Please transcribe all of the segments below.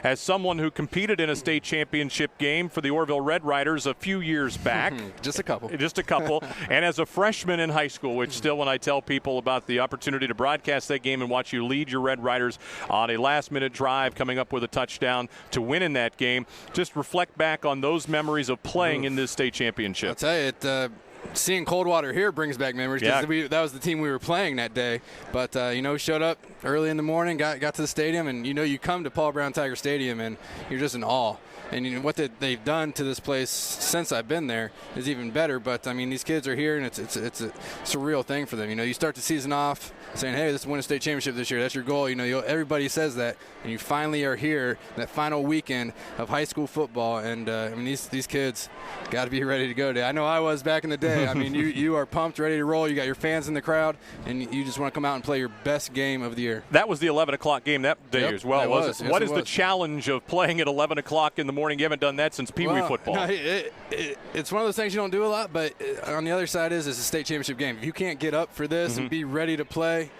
as someone who competed in a state championship game for the Orville Red Riders a few years back. Just a couple. And as a freshman in high school, which still when I tell people about the opportunity to broadcast that game and watch you lead your Red Riders on a last-minute drive, coming up with a touchdown to win in that game, just reflect back on those memories of playing in this state championship. I'll tell you, seeing Coldwater here brings back memories because that was the team we were playing that day. But, we showed up early in the morning, got to the stadium, and, you come to Paul Brown Tiger Stadium, and you're just in awe. And what they've done to this place since I've been there is even better. But, these kids are here, and it's a real thing for them. You start the season off saying, hey, let's win a state championship this year. That's your goal. Everybody says that, and you finally are here that final weekend of high school football. And, these kids got to be ready to go today. I know I was back in the day. You are pumped, ready to roll. You got your fans in the crowd, and you just want to come out and play your best game of the year. That was the 11 o'clock game that day as well, wasn't it? Yes, what is the challenge of playing at 11 o'clock in the morning? You haven't done that since Pee Wee football. No, it's one of those things you don't do a lot, but on the other side is it's a state championship game. If you can't get up for this and be ready to play,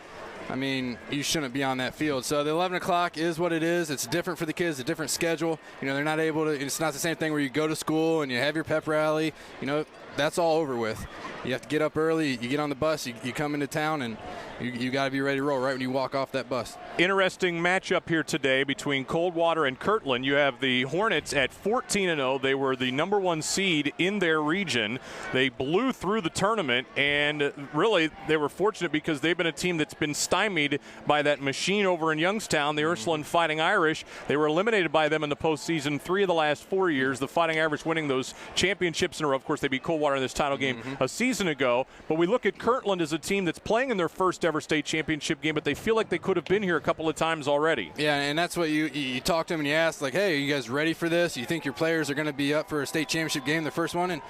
you shouldn't be on that field. So the 11 o'clock is what it is. It's different for the kids, a different schedule. They're not able to – it's not the same thing where you go to school and you have your pep rally. That's all over with. You have to get up early. You get on the bus. You come into town, and you got to be ready to roll right when you walk off that bus. Interesting matchup here today between Coldwater and Kirtland. You have the Hornets at 14-0. They were the number one seed in their region. They blew through the tournament, and really they were fortunate because they've been a team that's been stymied by that machine over in Youngstown, the Ursuline Fighting Irish. They were eliminated by them in the postseason 3 of the last 4 years, the Fighting Irish winning those championships in a row. Of course, they beat Coldwater in this title game a season ago. But we look at Kirtland as a team that's playing in their first ever state championship game, but they feel like they could have been here a couple of times already. Yeah, and that's what you talk to them and you ask, like, hey, are you guys ready for this? You think your players are going to be up for a state championship game, the first one? And,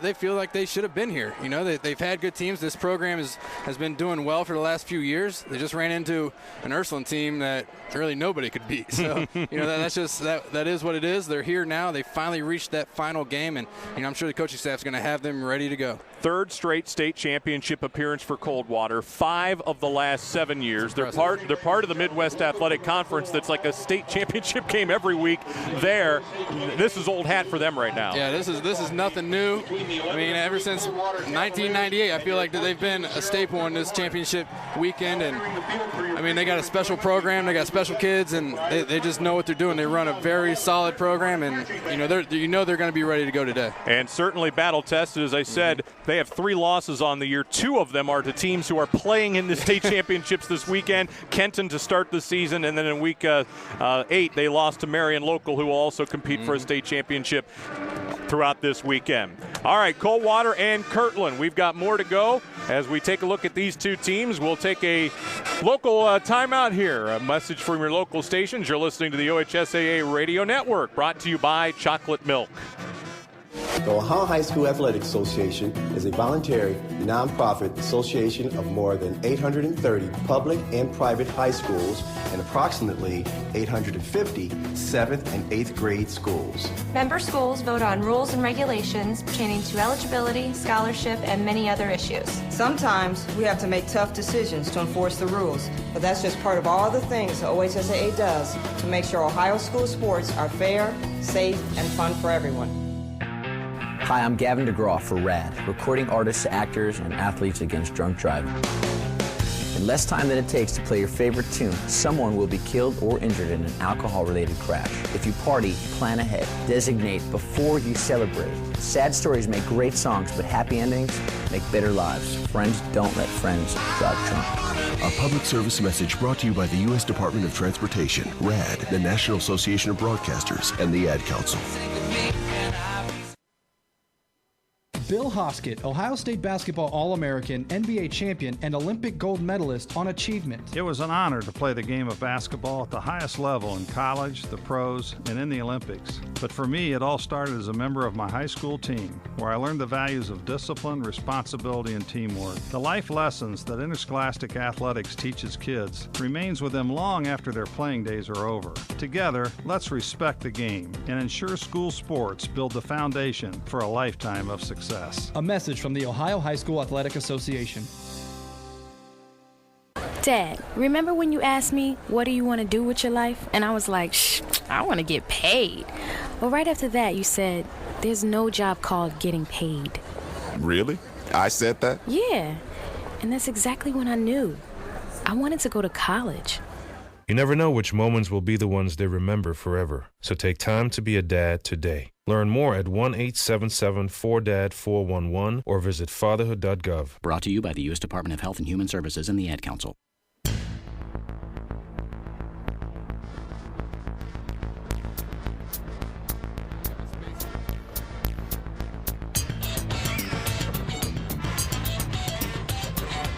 they feel like they should have been here. They've had good teams. This program has been doing well for the last few years. They just ran into an Ursuline team that really nobody could beat. So, that's just that is what it is. They're here now. They finally reached that final game, and, I'm sure the coaching staff's going to have them ready to go. Third straight state championship appearance for Coldwater, 5 of the last 7 years. They're part of the Midwest Athletic Conference that's like a state championship game every week there. This is old hat for them right now. Yeah, this is nothing new. Ever since 1998, I feel like that they've been a staple in this championship weekend. And, they got a special program. They got special kids, and they just know what they're doing. They run a very solid program, and, they're going to be ready to go today. And certainly battle-tested, as I said. They have 3 losses on the year. 2 of them are to teams who are playing in the state championships this weekend. Kenton to start the season, and then in week 8 they lost to Marion Local, who will also compete for a state championship throughout this weekend. All right, Coldwater and Kirtland. We've got more to go. As we take a look at these two teams, we'll take a local timeout here. A message from your local stations. You're listening to the OHSAA Radio Network, brought to you by Chocolate Milk. The Ohio High School Athletic Association is a voluntary, nonprofit association of more than 830 public and private high schools and approximately 850 7th and 8th grade schools. Member schools vote on rules and regulations pertaining to eligibility, scholarship, and many other issues. Sometimes we have to make tough decisions to enforce the rules, but that's just part of all the things the OHSAA does to make sure Ohio school sports are fair, safe, and fun for everyone. Hi, I'm Gavin DeGraw for RAD, recording artists, actors, and athletes against drunk driving. In less time than it takes to play your favorite tune, someone will be killed or injured in an alcohol-related crash. If you party, plan ahead. Designate before you celebrate. Sad stories make great songs, but happy endings make better lives. Friends don't let friends drive drunk. A public service message brought to you by the U.S. Department of Transportation, RAD, the National Association of Broadcasters, and the Ad Council. Bill Hoskett, Ohio State basketball All-American, NBA champion, and Olympic gold medalist on achievement. It was an honor to play the game of basketball at the highest level in college, the pros, and in the Olympics. But for me, it all started as a member of my high school team, where I learned the values of discipline, responsibility, and teamwork. The life lessons that interscholastic athletics teaches kids remains with them long after their playing days are over. Together, let's respect the game and ensure school sports build the foundation for a lifetime of success. A message from the Ohio High School Athletic Association. Dad, remember when you asked me, what do you want to do with your life? And I was like, I want to get paid. Well, right after that, you said, there's no job called getting paid. Really? I said that? Yeah. And that's exactly when I knew. I wanted to go to college. You never know which moments will be the ones they remember forever. So take time to be a dad today. Learn more at 1-877-4DAD-411 or visit fatherhood.gov. Brought to you by the U.S. Department of Health and Human Services and the Ad Council.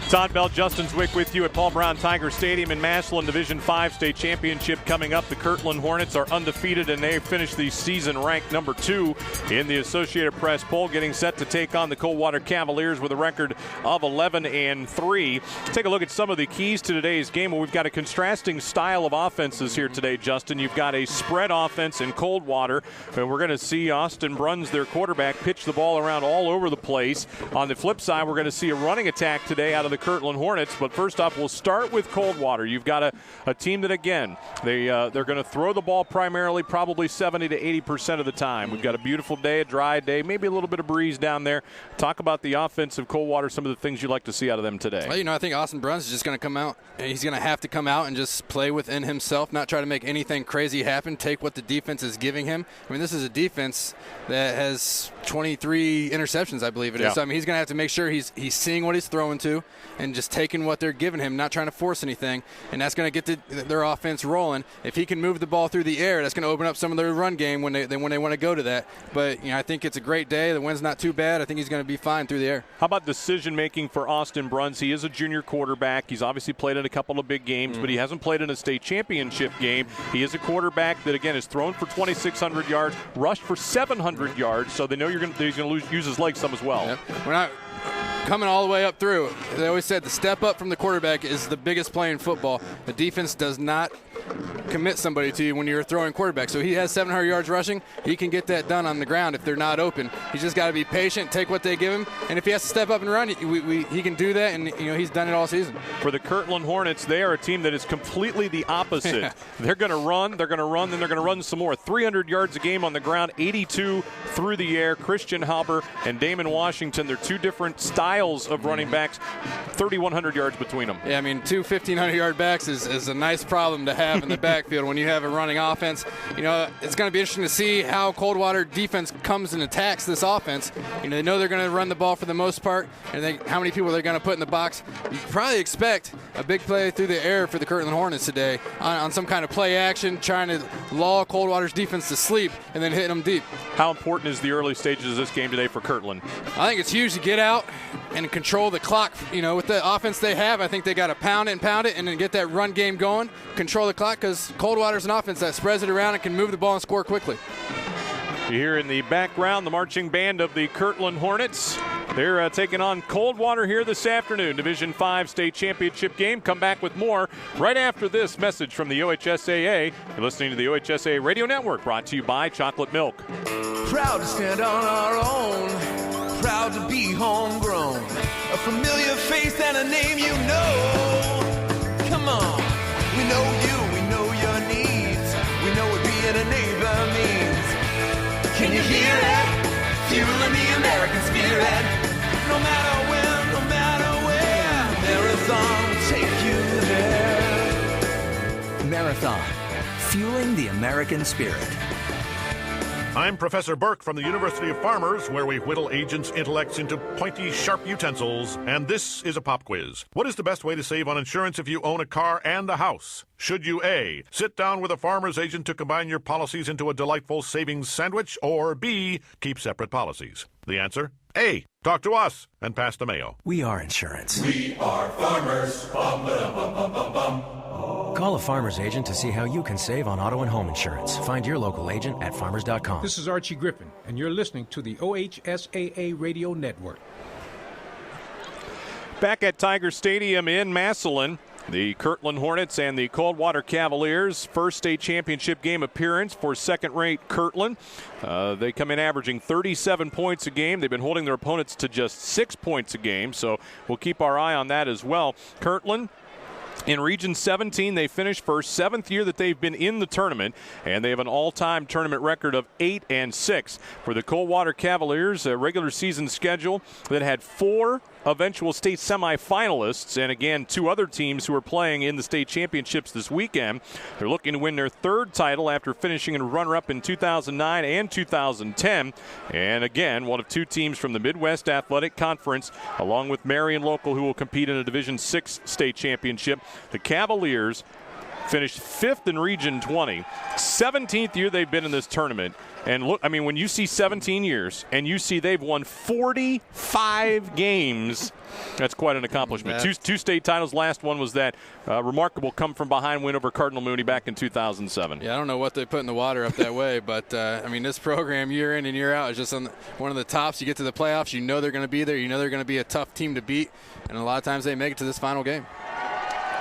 Todd Bell, Justin Zwick with you at Paul Brown Tiger Stadium in Massillon. Division 5 state championship coming up. The Kirtland Hornets are undefeated, and they finished the season ranked number 2 in the Associated Press poll, getting set to take on the Coldwater Cavaliers with a record of 11-3. Take a look at some of the keys to today's game. Well, we've got a contrasting style of offenses here today, Justin. You've got a spread offense in Coldwater, and we're going to see Austin Bruns, their quarterback, pitch the ball around all over the place. On the flip side, we're going to see a running attack today out of the Kirtland Hornets. But first off, we'll start with Coldwater. You've got a team that, again, they're going to throw the ball primarily, probably 70 to 80% of the time. We've got a beautiful day, a dry day, maybe a little bit of breeze down there. Talk about the offense of Coldwater, some of the things you'd like to see out of them today. Well, I think Austin Bruns is just going to come out. He's going to have to come out and just play within himself, not try to make anything crazy happen, take what the defense is giving him. I mean, this is a defense that has 23 interceptions, I believe it is. So, I mean, he's going to have to make sure he's seeing what he's throwing to and just taking what they're giving him, not trying to force anything, and that's going to get their offense rolling. If he can move the ball through the air, that's going to open up some of their run game when they want to go to that. But I think it's a great day. The wind's not too bad. I think he's going to be fine through the air. How about decision making for Austin Bruns? He is a junior quarterback. He's obviously played in a couple of big games, but he hasn't played in a state championship game. He is a quarterback that, again, is thrown for 2,600 yards, rushed for 700 yards, so they know he's going to use his legs some as well. Yep. We're not coming all the way up through. They always said the step up from the quarterback is the biggest play in football. The defense does not commit somebody to you when you're throwing quarterback. So he has 700 yards rushing. He can get that done on the ground if they're not open. He's just got to be patient, take what they give him, and if he has to step up and run, he can do that, and he's done it all season. For the Kirtland Hornets, they are a team that is completely the opposite. They're going to run, then they're going to run some more. 300 yards a game on the ground, 82 through the air. Christian Halber and Damon Washington, they're two different styles of running backs, 3,100 yards between them. Yeah, I mean, 2 1,500-yard backs is a nice problem to have in the backfield when you have a running offense. It's going to be interesting to see how Coldwater defense comes and attacks this offense. They know they're going to run the ball for the most part, and how many people they're going to put in the box. You probably expect a big play through the air for the Kirtland Hornets today on some kind of play action, trying to lull Coldwater's defense to sleep and then hitting them deep. How important is the early stages of this game today for Kirtland? I think it's huge to get out and control the clock. With the offense they have, I think they got to pound it and then get that run game going, control the clock, because Coldwater's an offense that spreads it around and can move the ball and score quickly. You hear in the background the marching band of the Kirtland Hornets. They're taking on Coldwater here this afternoon. Division 5 state championship game. Come back with more right after this message from the OHSAA. You're listening to the OHSAA Radio Network, brought to you by Chocolate Milk. Proud to stand on our own. Proud to be homegrown. A familiar face and a name you know. Come on. We know you. We know your needs. We know what being a neighbor means. Can you hear it? Fueling the American spirit. No matter when, no matter where, Marathon will take you there. Marathon, fueling the American spirit. I'm Professor Burke from the University of Farmers, where we whittle agents' intellects into pointy, sharp utensils. And this is a pop quiz. What is the best way to save on insurance if you own a car and a house? Should you A, sit down with a farmer's agent to combine your policies into a delightful savings sandwich, or B, keep separate policies? The answer? A, talk to us and pass the mayo. We are insurance. We are farmers. Bum, ba-dum, bum, bum, bum, bum. Call a farmer's agent to see how you can save on auto and home insurance. Find your local agent at farmers.com. This is Archie Griffin, and you're listening to the OHSAA Radio Network. Back at Tiger Stadium in Massillon, the Kirtland Hornets and the Coldwater Cavaliers, first state championship game appearance for second-rate Kirtland. They come in averaging 37 points a game. They've been holding their opponents to just 6 points a game, so we'll keep our eye on that as well. Kirtland In Region 17, they finished first, 7th year that they've been in the tournament, and they have an all-time tournament record of 8-6. For the Coldwater Cavaliers, a regular season schedule that had 4 eventual state semifinalists, and again, 2 other teams who are playing in the state championships this weekend. They're looking to win their 3rd title after finishing in runner-up in 2009 and 2010. And again, one of 2 teams from the Midwest Athletic Conference, along with Marion Local, who will compete in a Division VI state championship. The Cavaliers finished 5th in Region 20. 17th year they've been in this tournament. And look, I mean, when you see 17 years and you see they've won 45 games, that's quite an accomplishment. Two state titles. Last one was that remarkable come-from-behind win over Cardinal Mooney back in 2007. Yeah, I don't know what they put in the water up that way, but, I mean, this program year in and year out is just on one of the tops. You get to the playoffs, you know they're going to be there. You know they're going to be a tough team to beat, and a lot of times they make it to this final game.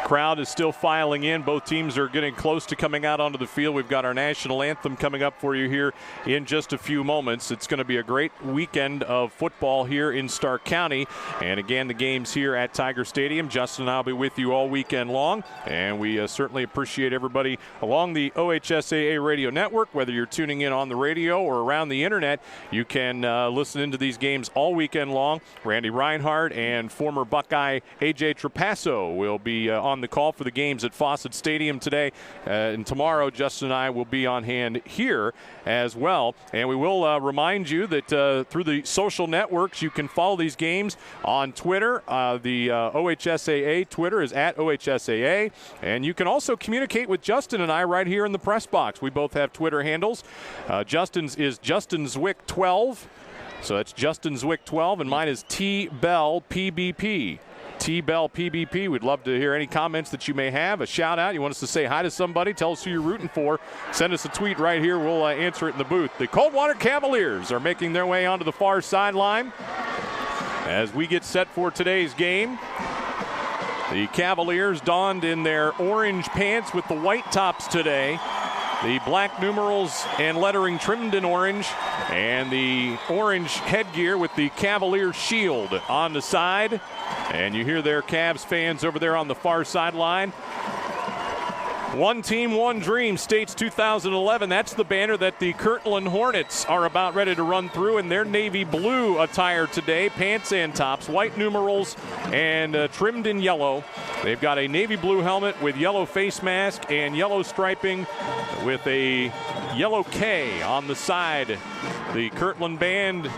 Crowd is still filing in. Both teams are getting close to coming out onto the field. We've got our national anthem coming up for you here in just a few moments. It's going to be a great weekend of football here in Stark County. And again, the games here at Tiger Stadium. Justin and I will be with you all weekend long. And we certainly appreciate everybody along the OHSAA radio network. Whether you're tuning in on the radio or around the internet, you can listen into these games all weekend long. Randy Reinhardt and former Buckeye A.J. Trapasso will be on the call for the games at Fawcett Stadium today. And tomorrow, Justin and I will be on hand here as well. And we will remind you that through the social networks, you can follow these games on Twitter. The OHSAA Twitter is at OHSAA. And you can also communicate with Justin and I right here in the press box. We both have Twitter handles. Justin's is Justin Zwick 12. So that's Justin Zwick 12, and mine is T-Bell PBP. T-Bell PBP. We'd love to hear any comments that you may have, a shout out. You want us to say hi to somebody, tell us who you're rooting for, send us a tweet right here. We'll answer it in the booth. The Coldwater Cavaliers are making their way onto the far sideline as we get set for today's game. The Cavaliers donned in their orange pants with the white tops today. The black numerals and lettering trimmed in orange, and the orange headgear with the Cavalier shield on the side. And you hear their Cavs fans over there on the far sideline. One team, one dream, States 2011. That's the banner that the Kirtland Hornets are about ready to run through in their navy blue attire today. Pants and tops, white numerals, and trimmed in yellow. They've got a navy blue helmet with yellow face mask and yellow striping with a yellow K on the side. The Kirtland band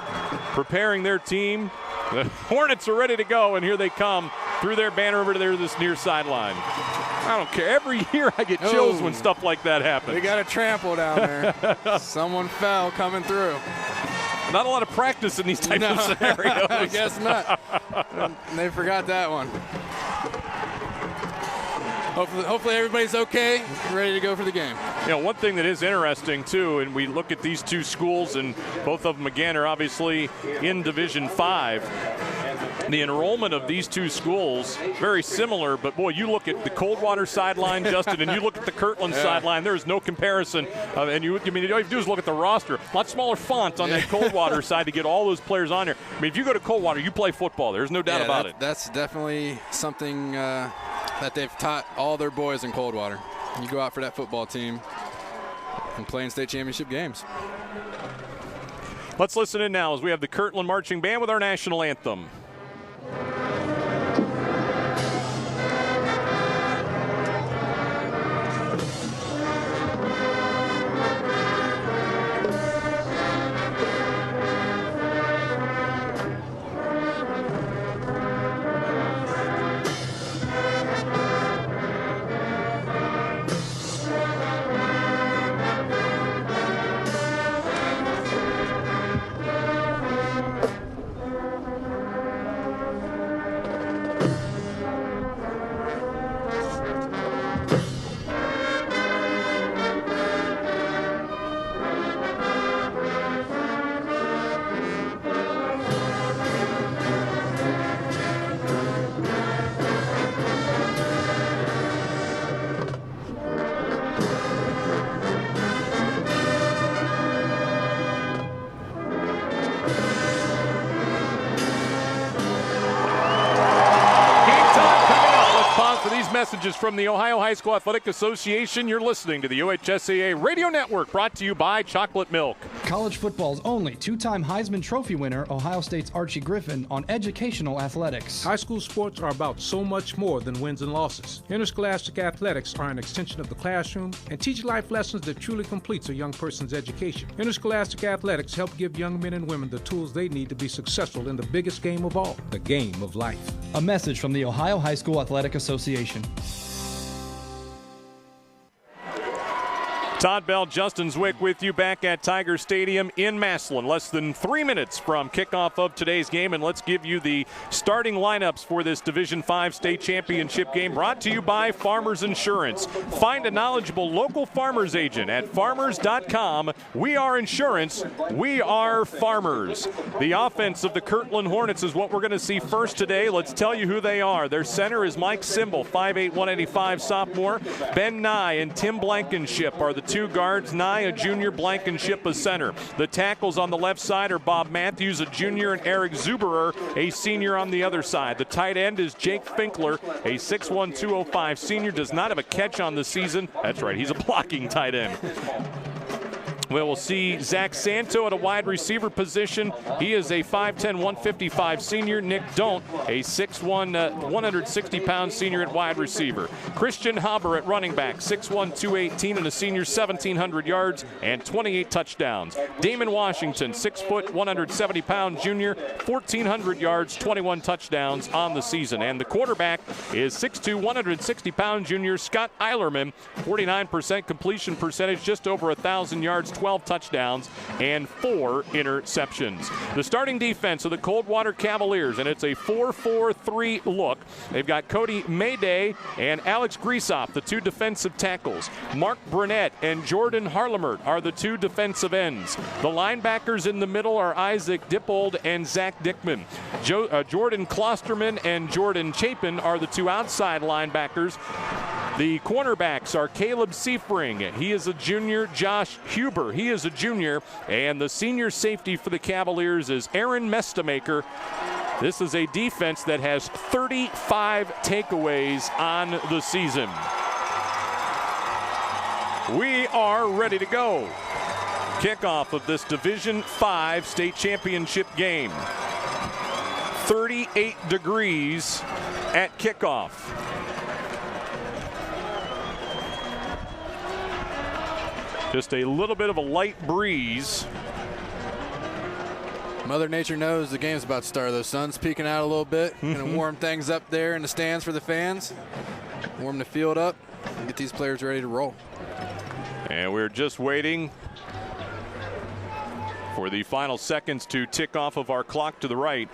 preparing their team. The Hornets are ready to go, and here they come through their banner over to this near sideline. I don't care. Every year I get chills when stuff like that happens. They got a trample down there. Someone fell coming through. Not a lot of practice in these types of scenarios. I guess not. They forgot that one. Hopefully everybody's okay, ready to go for the game. You know, one thing that is interesting, too, and we look at these two schools, and both of them, again, are obviously in Division 5. The enrollment of these two schools, very similar, but, boy, you look at the Coldwater sideline, Justin, and you look at the Kirtland sideline, there's no comparison. All you have to do is look at the roster. A lot smaller font on that Coldwater side to get all those players on here. I mean, if you go to Coldwater, you play football. There's no doubt about it. That's definitely something that they've taught all their boys in Coldwater. You go out for that football team and play in state championship games. Let's listen in now as we have the Kirtland Marching Band with our national anthem. messages from the Ohio High School Athletic Association. You're listening to the OHSAA Radio Network, brought to you by Chocolate Milk. College football's only two-time Heisman Trophy winner, Ohio State's Archie Griffin, on educational athletics. High school sports are about so much more than wins and losses. Interscholastic athletics are an extension of the classroom and teach life lessons that truly completes a young person's education. Interscholastic athletics help give young men and women the tools they need to be successful in the biggest game of all, the game of life. A message from the Ohio High School Athletic Association. Todd Bell, Justin Zwick with you back at Tiger Stadium in Massillon. Less than 3 minutes from kickoff of today's game, and let's give you the starting lineups for this Division V state championship game, brought to you by Farmers Insurance. Find a knowledgeable local farmers agent at farmers.com. We are insurance. We are farmers. The offense of the Kirtland Hornets is what we're going to see first today. Let's tell you who they are. Their center is Mike Simbel, 5'8", 185 sophomore. Ben Nye and Tim Blankenship are the two guards. Nye, a junior, Blankenship, a center. The tackles on the left side are Bob Matthews, a junior, and Eric Zuberer, a senior, on the other side. The tight end is Jake Finkler, a 6'1", 205 senior, does not have a catch on the season. That's right, he's a blocking tight end. We'll see Zach Santo at a wide receiver position. He is a 5'10", 155 senior. Nick Don't, a 6'1", 160-pound senior at wide receiver. Christian Haber at running back, 6'1", 218, and a senior, 1,700 yards and 28 touchdowns. Damon Washington, 6 foot, 170-pound junior, 1,400 yards, 21 touchdowns on the season. And the quarterback is 6'2", 160-pound junior Scott Eilerman, 49% completion percentage, just over 1,000 yards, 12 touchdowns, and 4 interceptions. The starting defense of the Coldwater Cavaliers, and it's a 4-4-3 look. They've got Cody Mayday and Alex Griesop, the two defensive tackles. Mark Burnett and Jordan Harlemert are the two defensive ends. The linebackers in the middle are Isaac Dippold and Zach Dickman. Jordan Klosterman and Jordan Chapin are the two outside linebackers. The cornerbacks are Caleb Seifring. He is a junior. Josh Huber, he is a junior. And the senior safety for the Cavaliers is Aaron Mestamaker. This is a defense that has 35 takeaways on the season. We are ready to go. Kickoff of this Division V state championship game. 38 degrees at kickoff. Just a little bit of a light breeze. Mother Nature knows the game's about to start. The sun's peeking out a little bit. Gonna warm things up there in the stands for the fans. Warm the field up. Get these players ready to roll. And we're just waiting for the final seconds to tick off of our clock to the right.